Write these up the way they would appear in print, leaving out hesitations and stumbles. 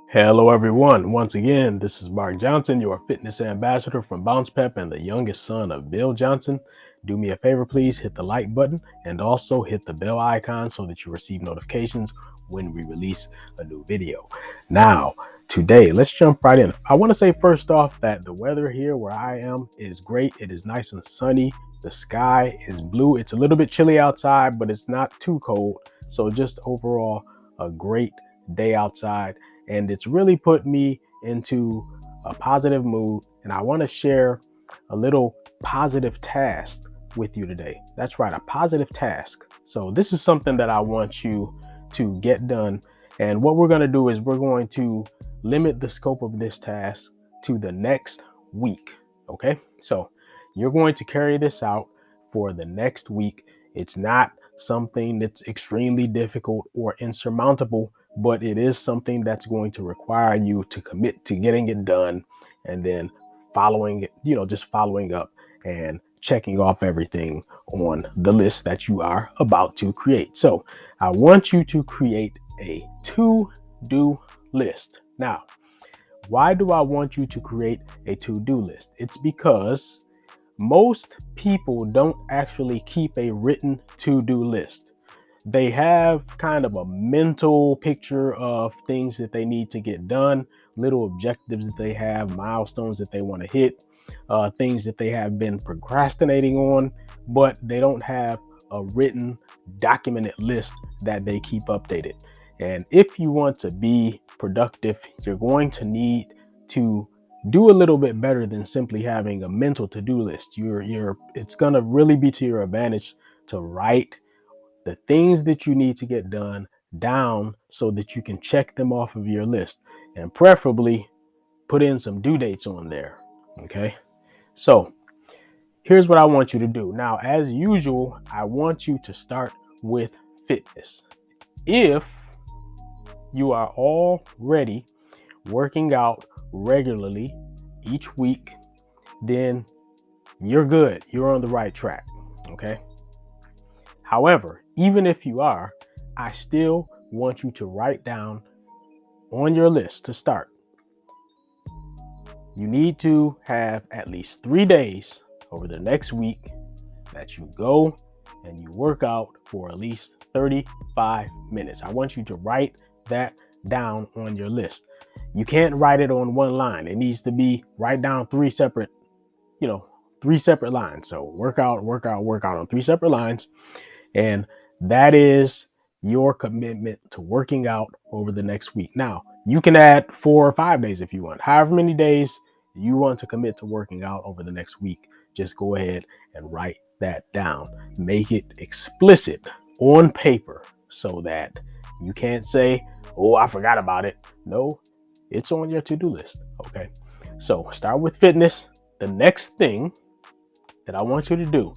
Hello, everyone. Once again, this is Mark Johnson, your fitness ambassador from Bounce Pep and the youngest son of Bill Johnson. Do me a favor, please hit the like button and also hit the bell icon so that you receive notifications when we release a new video. Now, today, let's jump right in. I want to say first off that the weather here where I am is great. It is nice and sunny. The sky is blue. It's a little bit chilly outside, but it's not too cold. So just overall, a great day outside. And it's really put me into a positive mood. And I want to share a little positive task with you today. That's right, a positive task. So this is something that I want you to get done. And what we're going to do is we're going to limit the scope of this task to the next week. Okay, so you're going to carry this out for the next week. It's not something that's extremely difficult or insurmountable, but it is something that's going to require you to commit to getting it done and then following it, just following up and checking off everything on the list that you are about to create. So I want you to create a to-do list. Now, why do I want you to create a to-do list? It's because most people don't actually keep a written to-do list. They have kind of a mental picture of things that they need to get done, little objectives that they have, milestones that they want to hit, things that they have been procrastinating on, but they don't have a written, documented list that they keep updated. And if you want to be productive, you're going to need to do a little bit better than simply having a mental to-do list. It's going to really be to your advantage to write the things that you need to get done down so that you can check them off of your list and preferably put in some due dates on there. Okay. So here's what I want you to do. Now, as usual, I want you to start with fitness. If you are already working out regularly each week, then you're good. You're on the right track. Okay. However, even if you are, I still want you to write down on your list to start. You need to have at least 3 days over the next week that you go and you work out for at least 35 minutes. I want you to write that down on your list. You can't write it on one line. It needs to be write down three separate lines. So workout on 3 separate lines. And that is your commitment to working out over the next week. Now, you can add 4 or 5 days if you want. However many days you want to commit to working out over the next week, just go ahead and write that down. Make it explicit on paper so that you can't say, oh, I forgot about it. No, it's on your to-do list. Okay. So start with fitness. The next thing that I want you to do,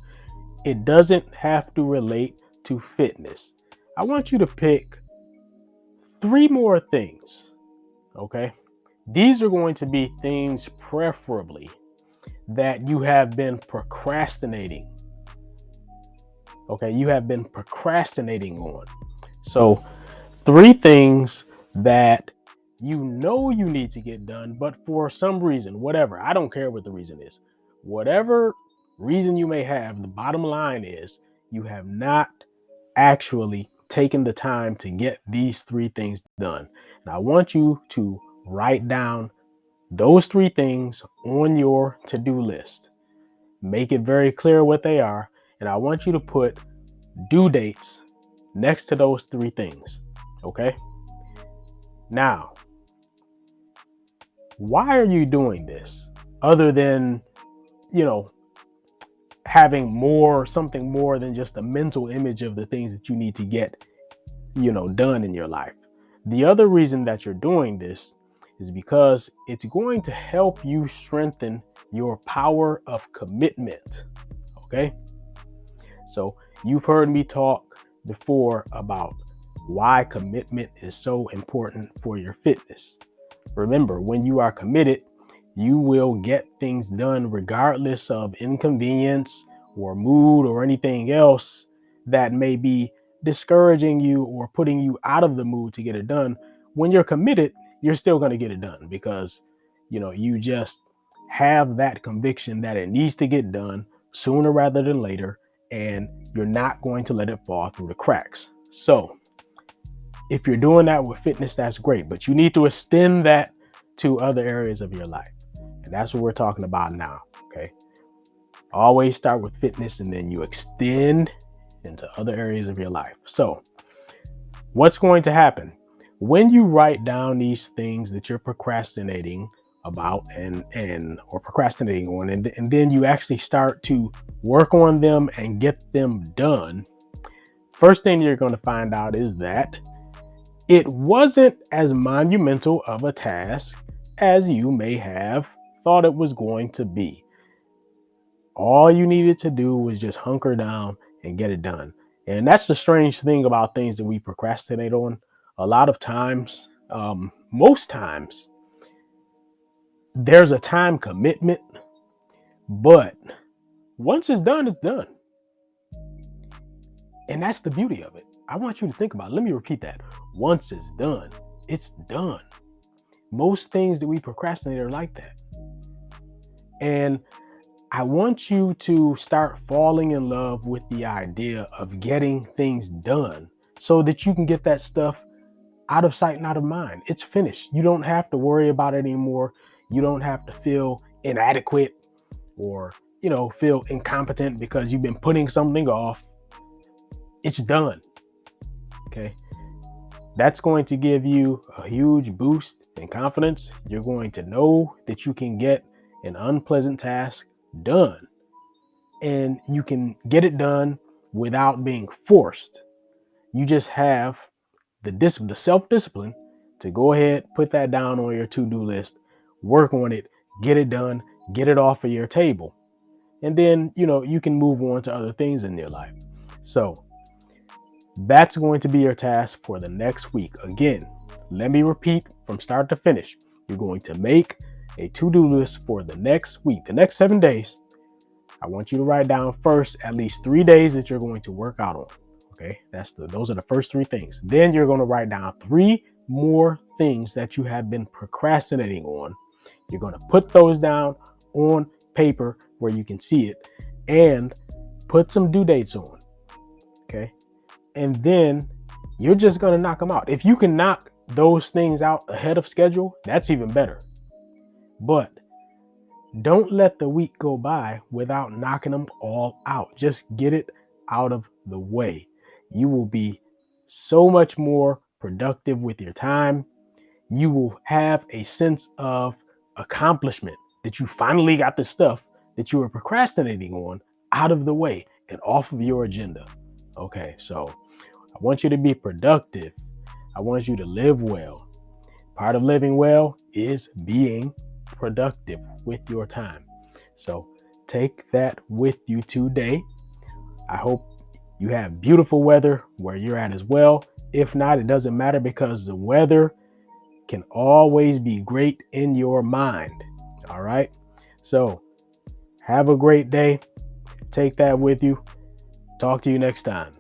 it doesn't have to relate to fitness. I want you to pick 3 more things. Okay. These are going to be things preferably that you have been procrastinating. Okay. You have been procrastinating on. So 3 things that you know you need to get done, but for some reason, whatever, I don't care what the reason is, whatever reason you may have, the bottom line is you have not actually taken the time to get these 3 things done. And I want you to write down those 3 things on your to-do list. Make it very clear what they are. And I want you to put due dates next to those 3 things. Okay. Now, why are you doing this other than, having something more than just a mental image of the things that you need to get, done in your life? The other reason that you're doing this is because it's going to help you strengthen your power of commitment. Okay. So you've heard me talk before about why commitment is so important for your fitness. Remember, when you are committed, you will get things done regardless of inconvenience or mood or anything else that may be discouraging you or putting you out of the mood to get it done. When you're committed, you're still going to get it done because, you just have that conviction that it needs to get done sooner rather than later, and you're not going to let it fall through the cracks. So if you're doing that with fitness, that's great, but you need to extend that to other areas of your life. And that's what we're talking about now. Okay. Always start with fitness and then you extend into other areas of your life. So what's going to happen when you write down these things that you're procrastinating about or procrastinating on, and then you actually start to work on them and get them done? First thing you're going to find out is that it wasn't as monumental of a task as you may have thought it was going to be. All you needed to do was just hunker down and get it done. And that's the strange thing about things that we procrastinate on. A lot of times, most times, there's a time commitment, but once it's done, it's done. And that's the beauty of it. I want you to think about it. Let me repeat that. Once it's done, it's done. Most things that we procrastinate are like that. And I want you to start falling in love with the idea of getting things done so that you can get that stuff out of sight and out of mind. It's finished. You don't have to worry about it anymore. You don't have to feel inadequate or, feel incompetent because you've been putting something off. It's done. Okay. That's going to give you a huge boost in confidence. You're going to know that you can get an unpleasant task done, and you can get it done without being forced. You just have the self-discipline to go ahead, put that down on your to-do list, work on it, get it done, get it off of your table. And then, you can move on to other things in your life. So that's going to be your task for the next week. Again, let me repeat from start to finish. You're going to make a to-do list for the next week, the next 7 days. I want you to write down first at least 3 days that you're going to work out on. Okay, those are the first 3 things. Then you're going to write down 3 more things that you have been procrastinating on. You're going to put those down on paper where you can see it and put some due dates on. Okay, and then you're just going to knock them out. If you can knock those things out ahead of schedule, that's even better. But don't let the week go by without knocking them all out. Just get it out of the way. You will be so much more productive with your time. You will have a sense of accomplishment that you finally got the stuff that you were procrastinating on out of the way and off of your agenda. Okay, so I want you to be productive. I want you to live well. Part of living well is being productive with your time. So take that with you today. I hope you have beautiful weather where you're at as well. If not, it doesn't matter because the weather can always be great in your mind. All right. So have a great day. Take that with you. Talk to you next time.